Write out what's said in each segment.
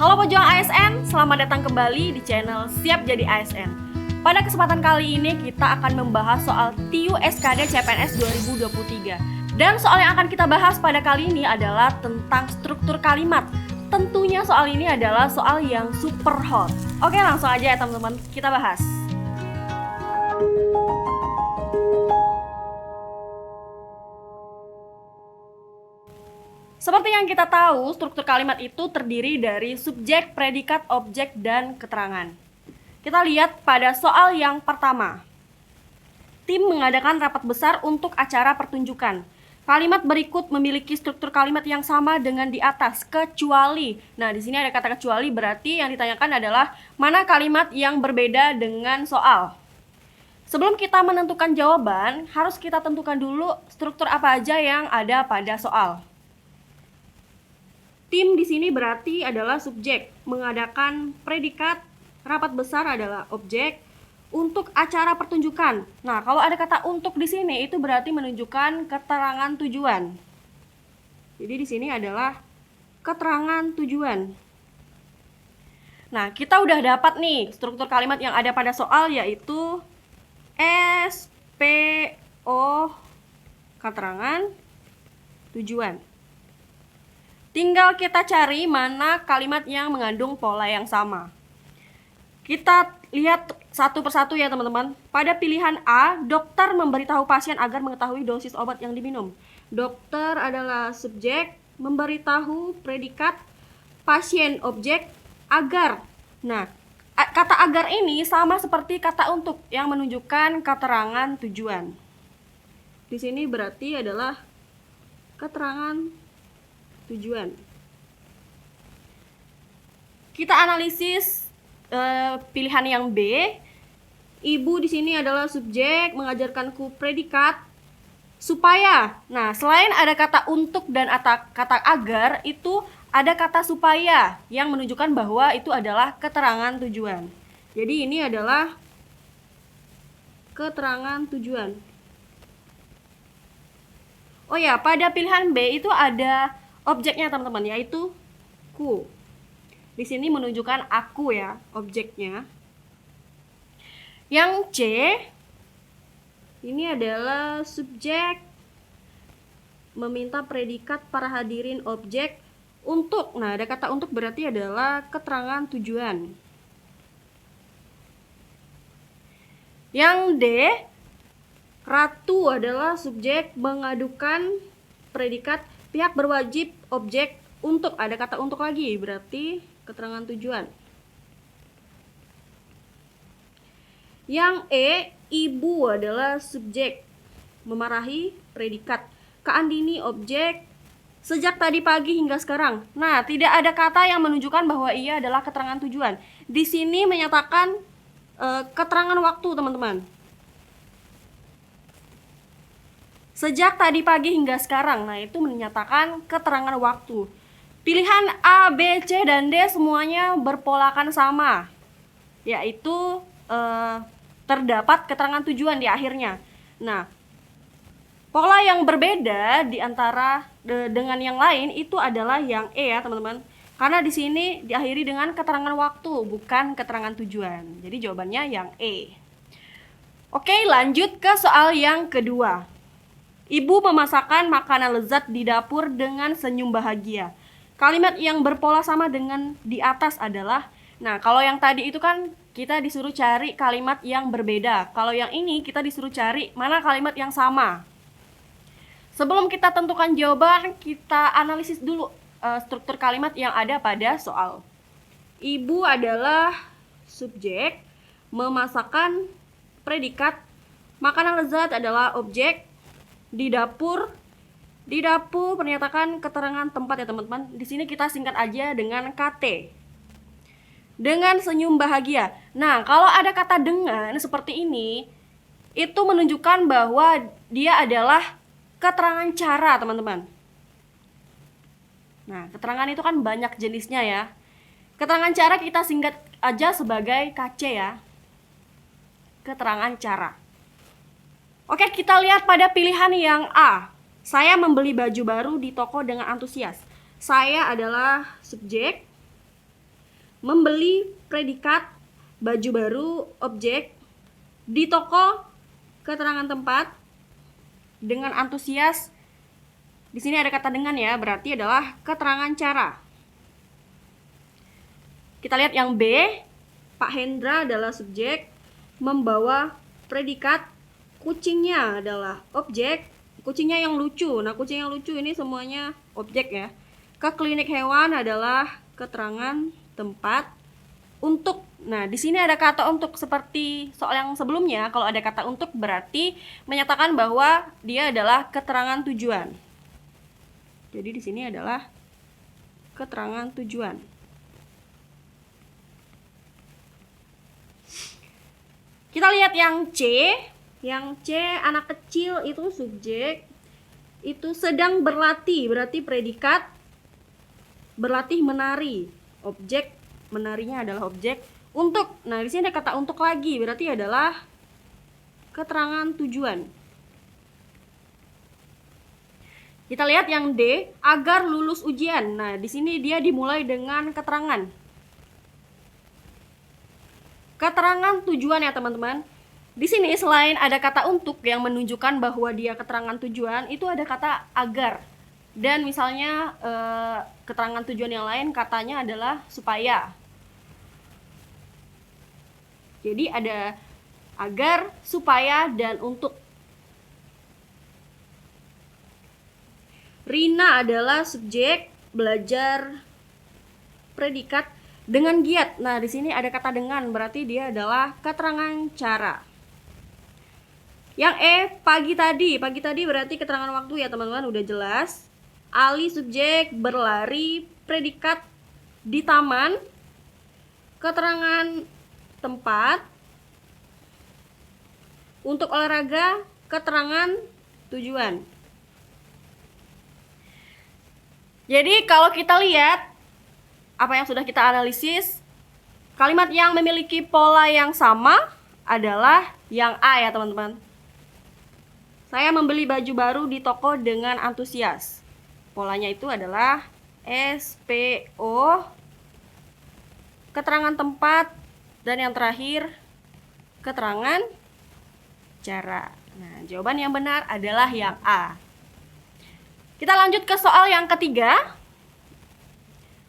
Halo pejuang ASN, selamat datang kembali di channel Siap Jadi ASN. Pada kesempatan kali ini kita akan membahas soal TIU SKD CPNS 2023. Dan soal yang akan kita bahas pada kali ini adalah tentang struktur kalimat. Tentunya soal ini adalah soal yang super hot. Oke, langsung aja ya teman-teman, kita bahas. Seperti yang kita tahu, struktur kalimat itu terdiri dari subjek, predikat, objek, dan keterangan. Kita lihat pada soal yang pertama. Tim mengadakan rapat besar untuk acara pertunjukan. Kalimat berikut memiliki struktur kalimat yang sama dengan di atas, kecuali. Nah, di sini ada kata kecuali, berarti yang ditanyakan adalah mana kalimat yang berbeda dengan soal. Sebelum kita menentukan jawaban, harus kita tentukan dulu struktur apa aja yang ada pada soal. Tim di sini berarti adalah subjek, mengadakan predikat, rapat besar adalah objek, untuk acara pertunjukan. Nah, kalau ada kata untuk di sini itu berarti menunjukkan keterangan tujuan. Jadi di sini adalah keterangan tujuan. Nah, kita udah dapat nih struktur kalimat yang ada pada soal, yaitu SPO, keterangan tujuan. Tinggal kita cari mana kalimat yang mengandung pola yang sama. Kita lihat satu persatu ya teman-teman. Pada pilihan A, dokter memberitahu pasien agar mengetahui dosis obat yang diminum. Dokter adalah subjek, memberitahu predikat, pasien objek, agar. Nah, kata agar ini sama seperti kata untuk yang menunjukkan keterangan tujuan. Di sini berarti adalah keterangan tujuan. Kita analisis pilihan yang B. Ibu di sini adalah subjek, mengajarkanku predikat supaya. Nah, selain ada kata untuk dan kata agar, itu ada kata supaya yang menunjukkan bahwa itu adalah keterangan tujuan. Jadi ini adalah keterangan tujuan. Oh ya, pada pilihan B itu ada objeknya teman-teman, yaitu ku. Di sini menunjukkan aku ya, objeknya. Yang C, ini adalah subjek, meminta predikat para hadirin objek untuk. Nah, ada kata untuk berarti adalah keterangan tujuan. Yang D, Ratu adalah subjek, mengadukan predikat, pihak berwajib objek untuk. Ada kata untuk lagi, berarti keterangan tujuan. Yang E, ibu adalah subjek, memarahi predikat, Kak Andini objek, sejak tadi pagi hingga sekarang. Nah, tidak ada kata yang menunjukkan bahwa ia adalah keterangan tujuan. Di sini menyatakan keterangan waktu, teman-teman. Sejak tadi pagi hingga sekarang. Nah, itu menyatakan keterangan waktu. Pilihan A, B, C, dan D semuanya berpolakan sama, yaitu terdapat keterangan tujuan di akhirnya. Nah, pola yang berbeda di antara dengan yang lain itu adalah yang E ya teman-teman. Karena di sini diakhiri dengan keterangan waktu, bukan keterangan tujuan. Jadi jawabannya yang E. Oke, lanjut ke soal yang kedua. Ibu memasakkan makanan lezat di dapur dengan senyum bahagia. Kalimat yang berpola sama dengan di atas adalah, nah kalau yang tadi itu kan kita disuruh cari kalimat yang berbeda. Kalau yang ini kita disuruh cari mana kalimat yang sama. Sebelum kita tentukan jawaban, kita analisis dulu struktur kalimat yang ada pada soal. Ibu adalah subjek, memasakkan predikat, makanan lezat adalah objek, di dapur menyatakan keterangan tempat ya teman-teman. Di sini kita singkat aja dengan KT. Dengan senyum bahagia. Nah, kalau ada kata dengan seperti ini, itu menunjukkan bahwa dia adalah keterangan cara, teman-teman. Nah, keterangan itu kan banyak jenisnya ya. Keterangan cara kita singkat aja sebagai KC ya. Keterangan cara. Oke, kita lihat pada pilihan yang A. Saya membeli baju baru di toko dengan antusias. Saya adalah subjek, membeli predikat baju baru objek di toko keterangan tempat dengan antusias. Di sini ada kata dengan ya, berarti adalah keterangan cara. Kita lihat yang B, Pak Hendra adalah subjek, membawa predikat, kucingnya adalah objek, kucingnya yang lucu. Nah, kucing yang lucu ini semuanya objek ya. Ke klinik hewan adalah keterangan tempat. Untuk, nah di sini ada kata untuk seperti soal yang sebelumnya. Kalau ada kata untuk berarti menyatakan bahwa dia adalah keterangan tujuan. Jadi di sini adalah keterangan tujuan. Kita lihat yang C. Yang C, anak kecil itu subjek, itu sedang berlatih, berarti predikat, berlatih menari, objek, menarinya adalah objek. Untuk, nah di sini ada kata untuk lagi, berarti adalah keterangan tujuan. Kita lihat yang D, agar lulus ujian. Nah di sini dia dimulai dengan keterangan. Keterangan tujuan ya teman-teman. Di sini selain ada kata untuk yang menunjukkan bahwa dia keterangan tujuan, itu ada kata agar. Dan misalnya keterangan tujuan yang lain katanya adalah supaya. Jadi ada agar, supaya, dan untuk. Rina adalah subjek, belajar predikat dengan giat. Nah, di sini ada kata dengan, berarti dia adalah keterangan cara. Yang E, pagi tadi berarti keterangan waktu ya teman-teman, udah jelas. Ali subjek, berlari, predikat di taman, keterangan tempat. Untuk olahraga, keterangan tujuan. Jadi kalau kita lihat apa yang sudah kita analisis, kalimat yang memiliki pola yang sama adalah yang A ya teman-teman. Saya membeli baju baru di toko dengan antusias. Polanya itu adalah SPO, keterangan tempat, dan yang terakhir keterangan cara. Nah, jawaban yang benar adalah yang A. Kita lanjut ke soal yang ketiga.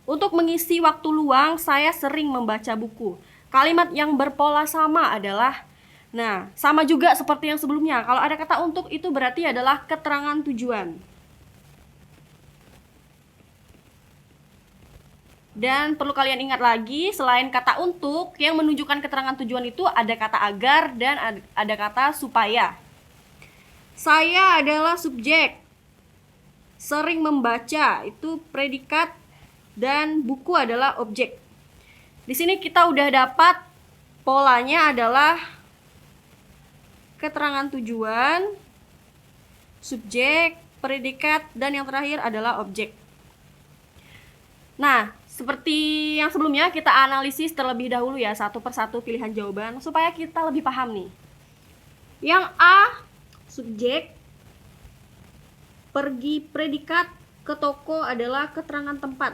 Untuk mengisi waktu luang, saya sering membaca buku. Kalimat yang berpola sama adalah, nah, sama juga seperti yang sebelumnya. Kalau ada kata untuk, itu berarti adalah keterangan tujuan. Dan perlu kalian ingat lagi, selain kata untuk, yang menunjukkan keterangan tujuan itu ada kata agar dan ada kata supaya. Saya adalah subjek, sering membaca, itu predikat, dan buku adalah objek. Di sini kita udah dapat polanya adalah keterangan tujuan, subjek, predikat, dan yang terakhir adalah objek. Nah, seperti yang sebelumnya kita analisis terlebih dahulu ya, satu persatu pilihan jawaban supaya kita lebih paham nih. Yang A, subjek, pergi predikat ke toko adalah keterangan tempat.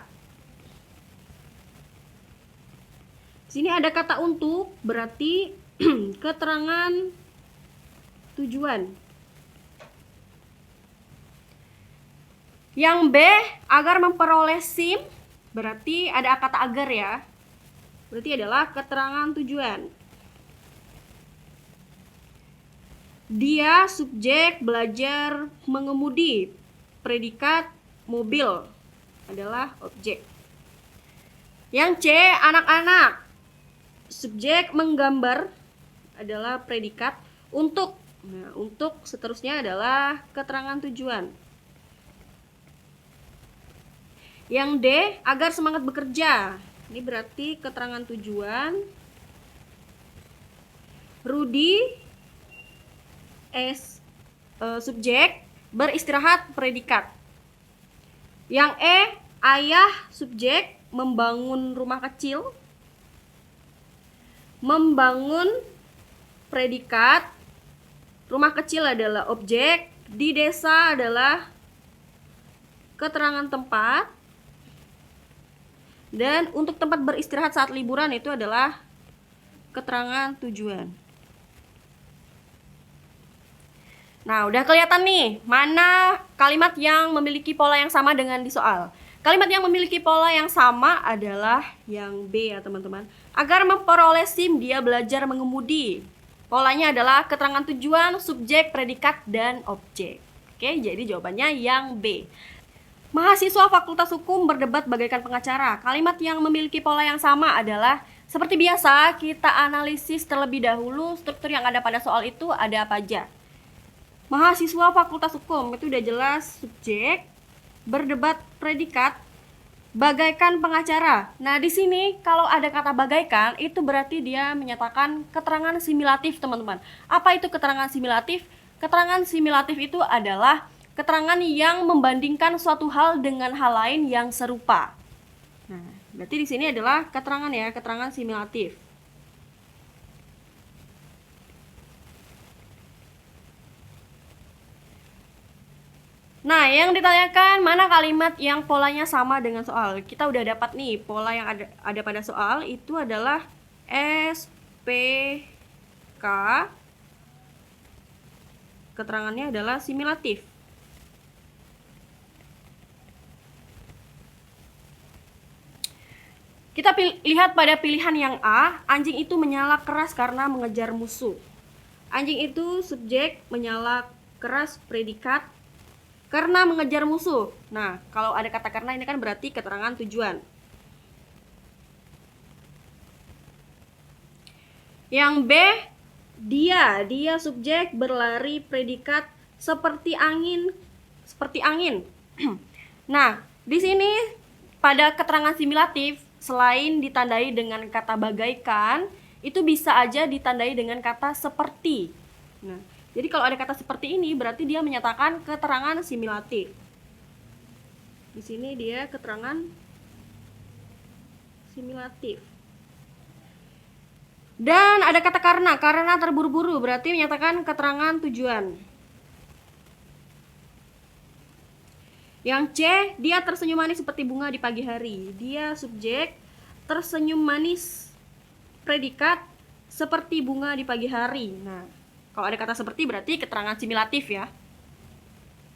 Di sini ada kata untuk, berarti keterangan tujuan. Yang B, agar memperoleh SIM, berarti ada kata agar ya. Berarti adalah keterangan tujuan. Dia subjek, belajar mengemudi, predikat mobil adalah objek. Yang C, anak-anak, subjek menggambar adalah predikat. Untuk, nah untuk seterusnya adalah keterangan tujuan. Yang D, agar semangat bekerja, ini berarti keterangan tujuan. Rudi subjek, beristirahat predikat. Yang E, ayah subjek, membangun rumah kecil, membangun predikat, rumah kecil adalah objek, di desa adalah keterangan tempat, Dan untuk tempat beristirahat saat liburan itu adalah keterangan tujuan. Nah, udah kelihatan nih mana kalimat yang memiliki pola yang sama dengan di soal. Kalimat yang memiliki pola yang sama adalah yang B ya teman-teman. Agar memperoleh SIM dia belajar mengemudi. Polanya adalah keterangan tujuan, subjek, predikat, dan objek. Oke, jadi jawabannya yang B. Mahasiswa Fakultas Hukum berdebat bagaikan pengacara. Kalimat yang memiliki pola yang sama adalah seperti biasa kita analisis terlebih dahulu struktur yang ada pada soal itu ada apa aja. Mahasiswa Fakultas Hukum itu udah jelas subjek, berdebat predikat, bagaikan pengacara. Nah, di sini kalau ada kata bagaikan itu berarti dia menyatakan keterangan similatif, teman-teman. Apa itu keterangan similatif? Keterangan similatif itu adalah keterangan yang membandingkan suatu hal dengan hal lain yang serupa. Nah, berarti di sini adalah keterangan ya, keterangan similatif. Nah, yang ditanyakan mana kalimat yang polanya sama dengan soal. Kita udah dapat nih pola yang ada pada soal itu adalah SPK. Keterangannya adalah similatif. Kita lihat pada pilihan yang A, anjing itu menyala keras karena mengejar musuh. Anjing itu subjek, menyala keras predikat, karena mengejar musuh. Nah, kalau ada kata karena ini kan berarti keterangan tujuan. Yang B, dia subjek, berlari predikat, seperti angin. Nah, di sini pada keterangan similatif selain ditandai dengan kata bagaikan, itu bisa aja ditandai dengan kata seperti. Nah, jadi kalau ada kata seperti ini berarti dia menyatakan keterangan similatif. Di sini dia keterangan similatif. Dan ada kata karena terburu-buru berarti menyatakan keterangan tujuan. Yang C, dia tersenyum manis seperti bunga di pagi hari. Dia subjek, tersenyum manis predikat, seperti bunga di pagi hari. Nah, kalau ada kata seperti berarti keterangan similatif ya.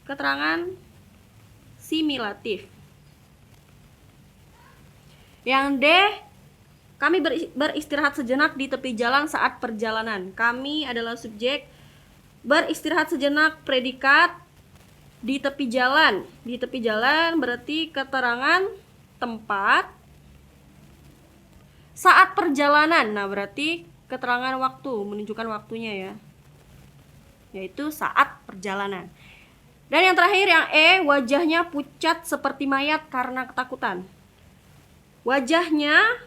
Keterangan similatif. Yang D, kami beristirahat sejenak di tepi jalan saat perjalanan. Kami adalah subjek, beristirahat sejenak predikat, di tepi jalan. Di tepi jalan berarti keterangan tempat saat perjalanan. Nah, berarti keterangan waktu, menunjukkan waktunya ya, yaitu saat perjalanan. Dan yang terakhir yang E, wajahnya pucat seperti mayat karena ketakutan. Wajahnya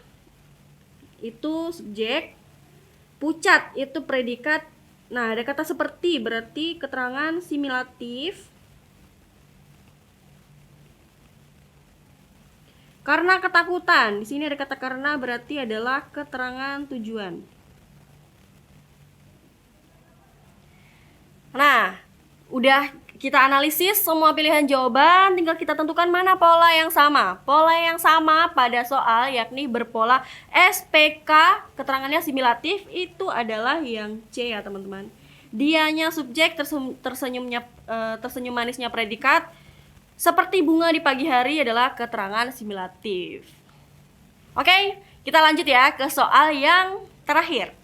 itu subjek, pucat itu predikat. Nah, ada kata seperti berarti keterangan similatif. Karena ketakutan, di sini ada kata karena berarti adalah keterangan tujuan. Nah, udah kita analisis semua pilihan jawaban, tinggal kita tentukan mana pola yang sama. Pola yang sama pada soal yakni berpola SPK, keterangannya similatif, itu adalah yang C ya teman-teman. Dianya subjek, tersenyum manisnya predikat, seperti bunga di pagi hari adalah keterangan similatif. Oke, kita lanjut ya ke soal yang terakhir.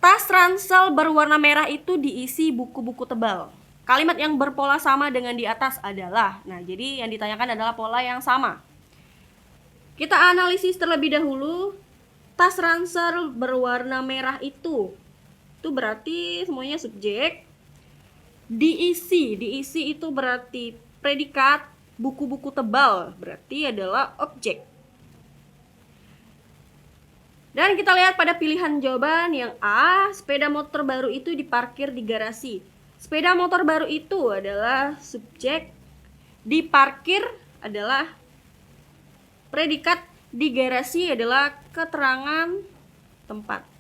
Tas ransel berwarna merah itu diisi buku-buku tebal. Kalimat yang berpola sama dengan di atas adalah, nah jadi yang ditanyakan adalah pola yang sama. Kita analisis terlebih dahulu. Tas ransel berwarna merah itu berarti semuanya subjek. Diisi itu berarti predikat, buku-buku tebal berarti adalah objek. Dan kita lihat pada pilihan jawaban yang A, sepeda motor baru itu diparkir di garasi. Sepeda motor baru itu adalah subjek, diparkir adalah predikat, di garasi adalah keterangan tempat.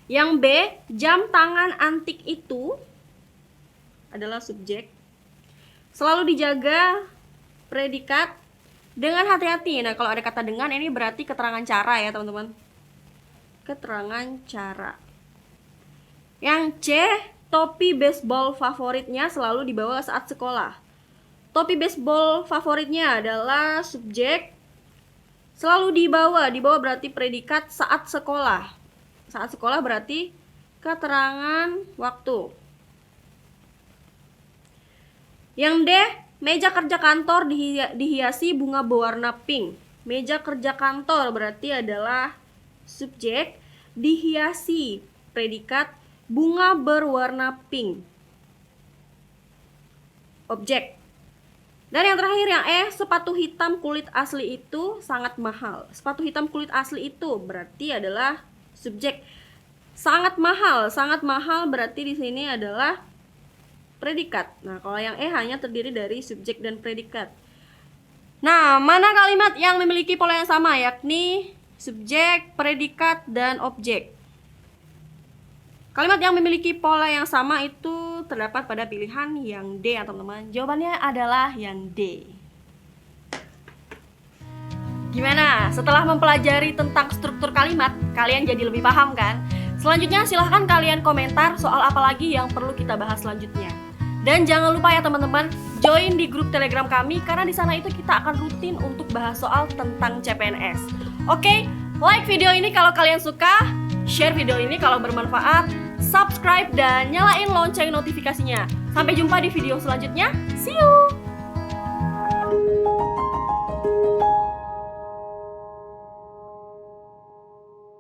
Yang B, jam tangan antik itu adalah subjek, selalu dijaga predikat dengan hati-hati. Nah, kalau ada kata dengan ini berarti keterangan cara ya, teman-teman. Keterangan cara. Yang C, topi baseball favoritnya selalu dibawa saat sekolah. Topi baseball favoritnya adalah subjek, selalu dibawa berarti predikat saat sekolah. Saat sekolah berarti keterangan waktu. Yang D, meja kerja kantor dihiasi bunga berwarna pink. Meja kerja kantor berarti adalah subjek, dihiasi predikat bunga berwarna pink. Objek. Dan yang terakhir yang E, sepatu hitam kulit asli itu sangat mahal. Sepatu hitam kulit asli itu berarti adalah subjek. Sangat mahal berarti di sini adalah predikat. Nah, kalau yang E hanya terdiri dari subjek dan predikat. Nah, mana kalimat yang memiliki pola yang sama, yakni subjek, predikat, dan objek? Kalimat yang memiliki pola yang sama itu terdapat pada pilihan yang D, teman-teman. Jawabannya adalah yang D. Gimana? Setelah mempelajari tentang struktur kalimat, kalian jadi lebih paham kan? Selanjutnya silahkan kalian komentar soal apa lagi yang perlu kita bahas selanjutnya. Dan jangan lupa ya teman-teman, join di grup Telegram kami karena di sana itu kita akan rutin untuk bahas soal tentang CPNS. Oke, like video ini kalau kalian suka, share video ini kalau bermanfaat, subscribe dan nyalain lonceng notifikasinya. Sampai jumpa di video selanjutnya. See you!